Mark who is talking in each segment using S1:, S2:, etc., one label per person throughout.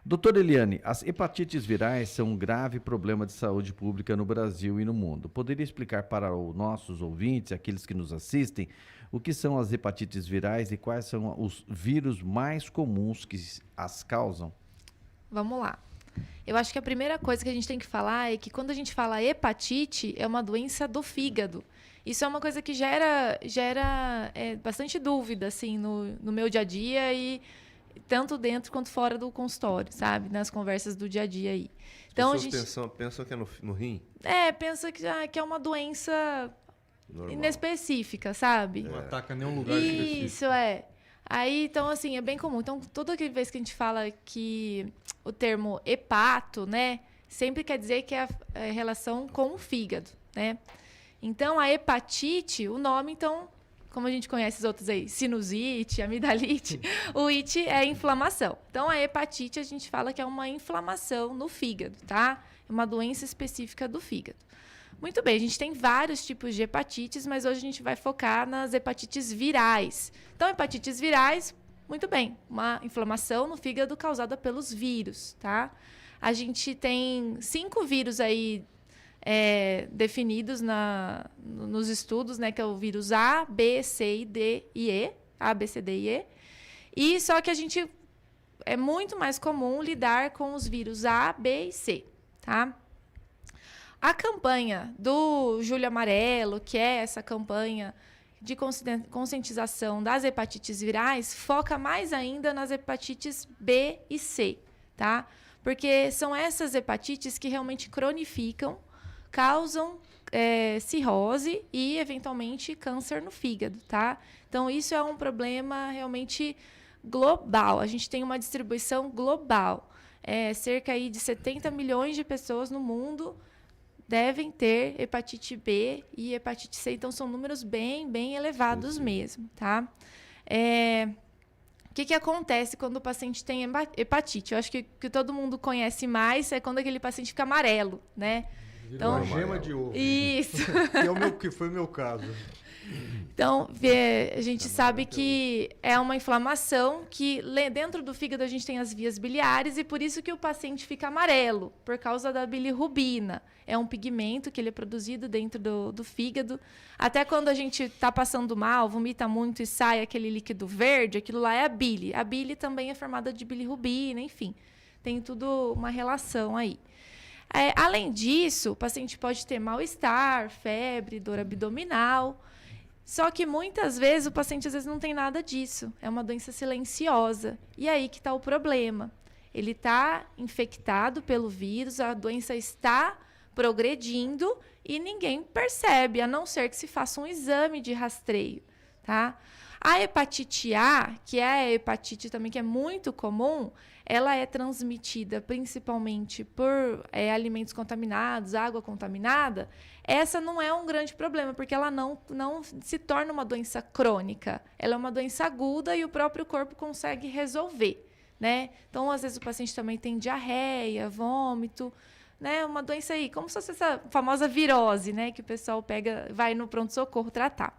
S1: Doutora Eliane, as hepatites virais são um grave problema de saúde pública no Brasil e no mundo. Poderia explicar para os nossos ouvintes, aqueles que nos assistem, o que são as hepatites virais e quais são os vírus mais comuns que as causam?
S2: Vamos lá. Eu acho que a primeira coisa que a gente tem que falar é que quando a gente fala hepatite, é uma doença do fígado. Isso é uma coisa que gera bastante dúvida assim, no meu dia a dia e tanto dentro quanto fora do consultório, sabe? Nas conversas do dia a dia aí. Então,
S3: As pessoas pensam que é no rim?
S2: Pensa que é uma doença
S3: Normal.
S2: inespecífica, sabe?
S4: Não ataca nenhum lugar específico.
S2: Isso, Aí, então, assim, é bem comum. Então, toda vez que a gente fala que o termo hepato, né, sempre quer dizer que é a relação com o fígado, né? Então, a hepatite, o nome, então, como a gente conhece os outros aí, sinusite, amidalite, o ite é inflamação. Então, a hepatite, a gente fala que é uma inflamação no fígado, tá? É uma doença específica do fígado. Muito bem, a gente tem vários tipos de hepatites, mas hoje a gente vai focar nas hepatites virais. Então, hepatites virais, muito bem, uma inflamação no fígado causada pelos vírus, tá? A gente tem 5 vírus aí definidos nos estudos, né? Que é o vírus A, B, C, D e E. A, B, C, D e E. E só que é muito mais comum lidar com os vírus A, B e C, tá? A campanha do Julho Amarelo, que é essa campanha de conscientização das hepatites virais, foca mais ainda nas hepatites B e C, tá? Porque são essas hepatites que realmente cronificam, causam cirrose e, eventualmente, câncer no fígado, tá? Então, isso é um problema realmente global. A gente tem uma distribuição global. Cerca aí de 70 milhões de pessoas no mundo devem ter hepatite B e hepatite C. Então, são números bem, bem elevados mesmo, tá? O que acontece quando o paciente tem hepatite? Eu acho que o que todo mundo conhece mais é quando aquele paciente fica amarelo, né?
S4: Então, uma gema de ovo.
S2: Isso.
S4: Que foi o meu caso.
S2: Então, a gente sabe que é uma inflamação que dentro do fígado a gente tem as vias biliares e por isso que o paciente fica amarelo, por causa da bilirrubina. É um pigmento que ele é produzido dentro do fígado. Até quando a gente está passando mal, vomita muito e sai aquele líquido verde, aquilo lá é a bile. A bile também é formada de bilirrubina, enfim. Tem tudo uma relação aí. Além disso, o paciente pode ter mal-estar, febre, dor abdominal. Só que muitas vezes o paciente às vezes não tem nada disso. É uma doença silenciosa. E aí que está o problema. Ele está infectado pelo vírus, a doença está progredindo e ninguém percebe, a não ser que se faça um exame de rastreio, tá? A hepatite A, que é a hepatite também que é muito comum, ela é transmitida principalmente por alimentos contaminados, água contaminada. Essa não é um grande problema, porque ela não se torna uma doença crônica. Ela é uma doença aguda e o próprio corpo consegue resolver, né? Então, às vezes, o paciente também tem diarreia, vômito, né? Uma doença aí, como se fosse essa famosa virose, né? Que o pessoal vai no pronto-socorro tratar.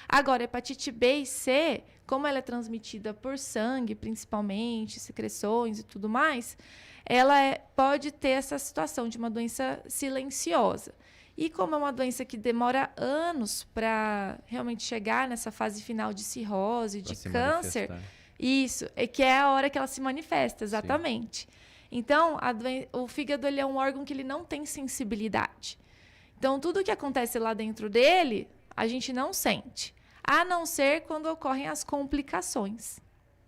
S2: Agora, hepatite B e C, como ela é transmitida por sangue, principalmente, secreções e tudo mais, ela pode ter essa situação de uma doença silenciosa. E como é uma doença que demora anos para realmente chegar nessa fase final de cirrose, de câncer, isso, que é a hora que ela se manifesta, exatamente. Sim. Então, o fígado ele é um órgão que ele não tem sensibilidade. Então, tudo que acontece lá dentro dele, a gente não sente, a não ser quando ocorrem as complicações.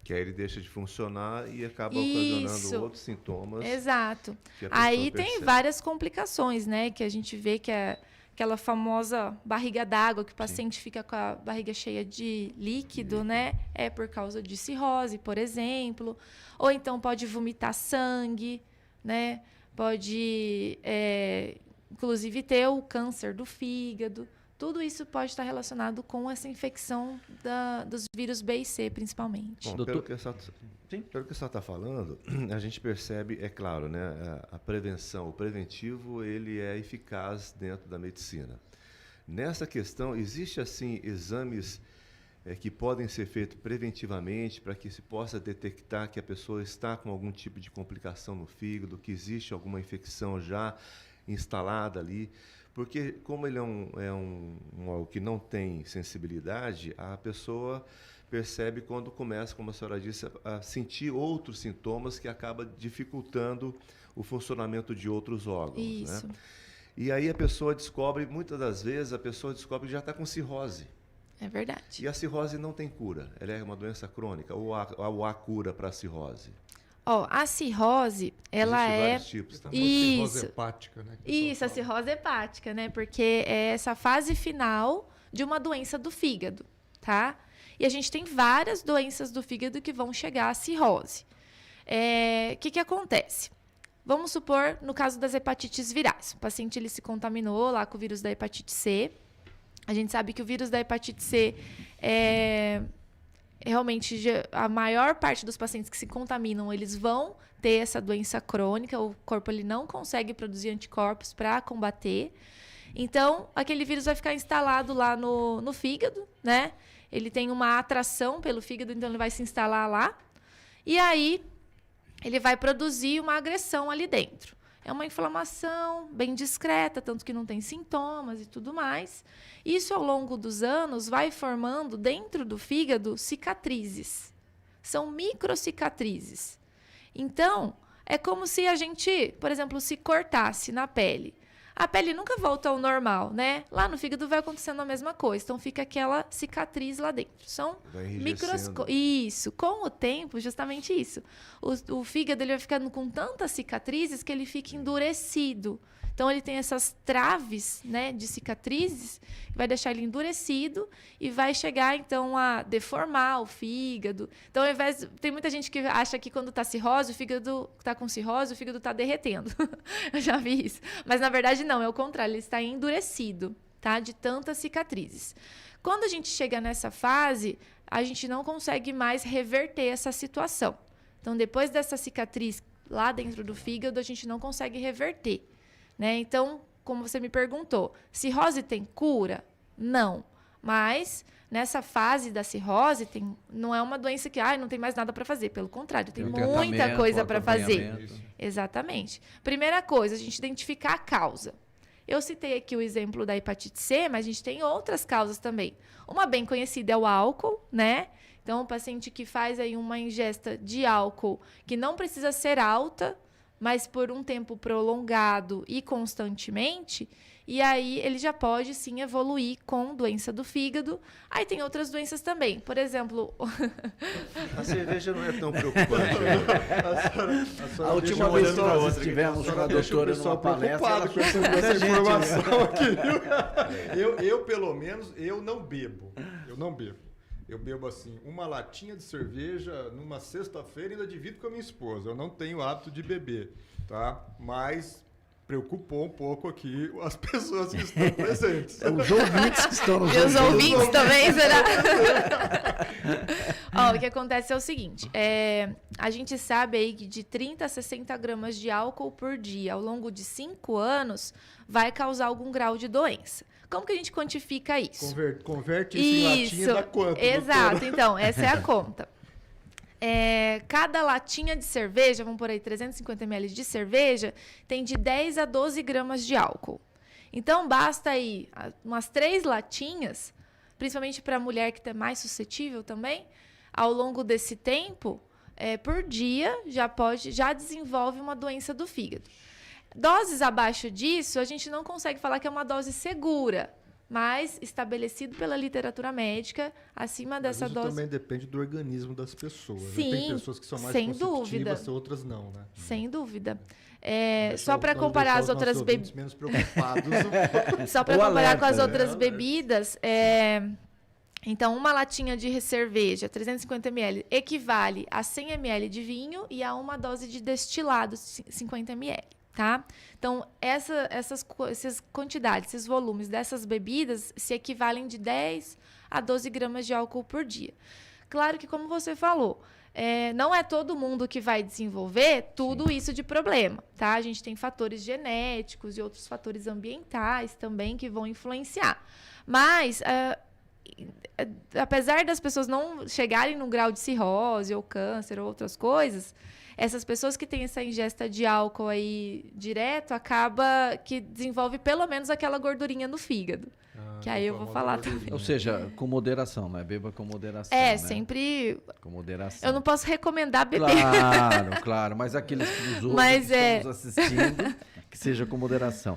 S3: Que aí ele deixa de funcionar e acaba ocasionando outros sintomas.
S2: Exato. Aí tem várias complicações, né? Que a gente vê que é aquela famosa barriga d'água, que o paciente fica com a barriga cheia de líquido, né? É por causa de cirrose, por exemplo. Ou então pode vomitar sangue, né? Pode, inclusive, ter o câncer do fígado. Tudo isso pode estar relacionado com essa infecção dos vírus B e C, principalmente.
S3: Bom, pelo que a senhora está falando, a gente percebe, é claro, né, a prevenção, o preventivo, ele é eficaz dentro da medicina. Nessa questão, existe, assim, exames que podem ser feitos preventivamente para que se possa detectar que a pessoa está com algum tipo de complicação no fígado, que existe alguma infecção já instalada ali. Porque, como ele é um órgão que não tem sensibilidade, a pessoa percebe quando começa, como a senhora disse, a sentir outros sintomas que acaba dificultando o funcionamento de outros órgãos.
S2: Isso.
S3: Né? E aí a pessoa descobre, muitas das vezes, a pessoa descobre que já está com cirrose.
S2: É verdade.
S3: E a cirrose não tem cura. Ela é uma doença crônica ou há cura para a cirrose?
S2: A cirrose, ela
S3: Existem
S2: é...
S3: vários tipos também.
S4: Cirrose
S2: Isso.
S4: hepática, né?
S2: Isso, a cirrose hepática, né? Porque é essa fase final de uma doença do fígado, tá? E a gente tem várias doenças do fígado que vão chegar à cirrose. O que acontece? Vamos supor, no caso das hepatites virais. O paciente ele se contaminou lá com o vírus da hepatite C. A gente sabe que o vírus da hepatite C realmente a maior parte dos pacientes que se contaminam, eles vão ter essa doença crônica, o corpo ele não consegue produzir anticorpos para combater. Então, aquele vírus vai ficar instalado lá no fígado, né? Ele tem uma atração pelo fígado, então ele vai se instalar lá. E aí, ele vai produzir uma agressão ali dentro. É uma inflamação bem discreta, tanto que não tem sintomas e tudo mais. Isso, ao longo dos anos, vai formando dentro do fígado cicatrizes. São microcicatrizes. Então, é como se a gente, por exemplo, se cortasse na pele. A pele nunca volta ao normal, né? Lá no fígado vai acontecendo a mesma coisa. Então, fica aquela cicatriz lá dentro. São microscópicos. Isso. Com o tempo, justamente isso. O fígado ele vai ficando com tantas cicatrizes que ele fica endurecido. Então, ele tem essas traves, né, de cicatrizes, que vai deixar ele endurecido e vai chegar, então, a deformar o fígado. Então, ao invés... Tem muita gente que acha que quando está cirrose, o fígado está com cirrose, o fígado está derretendo. Eu já vi isso. Mas, na verdade, não. É o contrário. Ele está endurecido, tá? De tantas cicatrizes. Quando a gente chega nessa fase, a gente não consegue mais reverter essa situação. Então, depois dessa cicatriz lá dentro do fígado, a gente não consegue reverter. Né? Então, como você me perguntou, cirrose tem cura? Não. Mas, nessa fase da cirrose, não é uma doença que não tem mais nada para fazer. Pelo contrário, tem muita coisa para fazer. Exatamente. Primeira coisa, a gente identificar a causa. Eu citei aqui o exemplo da hepatite C, mas a gente tem outras causas também. Uma bem conhecida é o álcool, né? Então, o paciente que faz aí uma ingesta de álcool que não precisa ser alta, mas por um tempo prolongado e constantemente, e aí ele já pode, sim, evoluir com doença do fígado. Aí tem outras doenças também. Por exemplo...
S3: A cerveja não é tão preocupante.
S1: A última vez que nós estivemos com a doutora numa palestra...
S4: com essa informação aqui. Eu, pelo menos, eu não bebo. Eu bebo, assim, uma latinha de cerveja numa sexta-feira e ainda divido com a minha esposa. Eu não tenho hábito de beber, tá? Mas preocupou um pouco aqui as pessoas que estão presentes.
S1: Os ouvintes que estão nos
S2: E os ouvintes também, será? O que acontece é o seguinte, a gente sabe aí que de 30 a 60 gramas de álcool por dia, ao longo de 5 anos, vai causar algum grau de doença. Como que a gente quantifica isso?
S4: Converte isso em latinha, dá quanto?
S2: Exato,
S4: doutora?
S2: então, essa é a conta. Cada latinha de cerveja, vamos por aí 350 ml de cerveja, tem de 10 a 12 gramas de álcool. Então, basta aí umas 3 latinhas, principalmente para a mulher que é mais suscetível também, ao longo desse tempo, por dia, já desenvolve uma doença do fígado. Doses abaixo disso, a gente não consegue falar que é uma dose segura, mas estabelecido pela literatura médica, acima dessa
S4: isso
S2: dose...
S4: também depende do organismo das pessoas.
S2: Sim,
S4: tem pessoas que são mais
S2: sem
S4: constitutivas,
S2: dúvida.
S4: outras não, né?
S2: Sem dúvida. Só para comparar as outras bebidas...
S4: menos preocupados.
S2: Só para comparar com as outras bebidas, então, uma latinha de cerveja, 350 ml, equivale a 100 ml de vinho e a uma dose de destilado, 50 ml. Tá? Então, essas quantidades, esses volumes dessas bebidas se equivalem de 10 a 12 gramas de álcool por dia. Claro que, como você falou, não é todo mundo que vai desenvolver tudo isso de problema. Tá? A gente tem fatores genéticos e outros fatores ambientais também que vão influenciar. Mas, apesar das pessoas não chegarem no grau de cirrose ou câncer ou outras coisas, essas pessoas que têm essa ingesta de álcool aí direto, acaba que desenvolve pelo menos aquela gordurinha no fígado. Que aí eu vou falar também.
S1: Ou seja, com moderação, não é? Beba com moderação.
S2: É,
S1: né?
S2: sempre.
S1: Com moderação.
S2: Eu não posso recomendar beber.
S1: Claro, claro. Mas aqueles que nos ouvem,
S2: Mas
S1: que estão nos assistindo, que seja com moderação.